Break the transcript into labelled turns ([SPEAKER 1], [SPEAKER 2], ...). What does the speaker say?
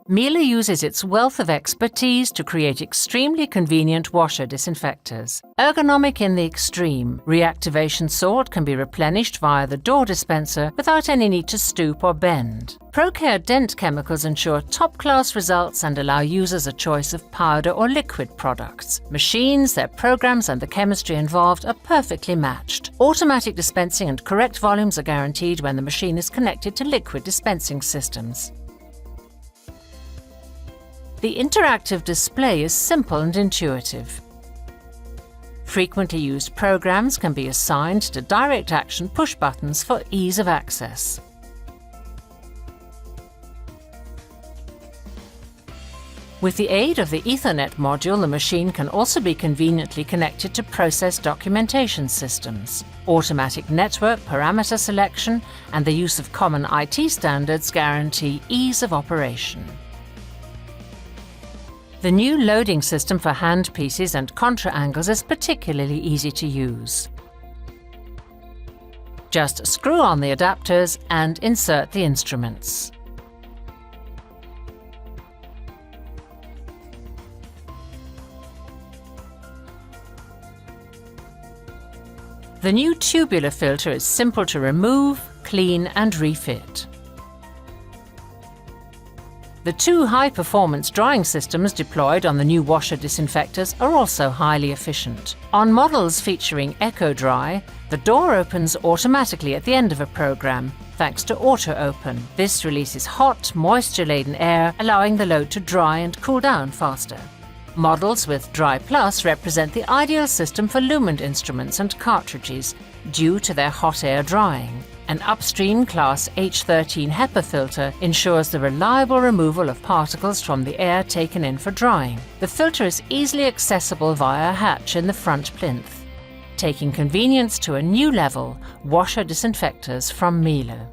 [SPEAKER 1] Miele uses its wealth of expertise to create extremely convenient washer disinfectors. Ergonomic in the extreme, reactivation salt can be replenished via the door dispenser without any need to stoop or bend. Medi-Dent chemicals ensure top-class results and allow users a choice of powder or liquid products. Machines, their programs and the chemistry involved are perfectly matched. Automatic dispensing and correct volumes are guaranteed when the machine is connected to liquid dispensing systems. The interactive display is simple and intuitive. Frequently used programs can be assigned to direct action push buttons for ease of access. With the aid of the Ethernet module, the machine can also be conveniently connected to process documentation systems. Automatic network parameter selection and the use of common IT standards guarantee ease of operation. The new loading system for handpieces and contra angles is particularly easy to use. Just screw on the adapters and insert the instruments. The new tubular filter is simple to remove, clean and refit. The two high-performance drying systems deployed on the new washer disinfectors are also highly efficient. On models featuring EcoDry, the door opens automatically at the end of a program, thanks to Auto Open. This releases hot, moisture-laden air, allowing the load to dry and cool down faster. Models with Dry Plus represent the ideal system for lumen instruments and cartridges, due to their hot air drying. An upstream class H13 HEPA filter ensures the reliable removal of particles from the air taken in for drying. The filter is easily accessible via a hatch in the front plinth. Taking convenience to a new level, washer disinfectors from Miele.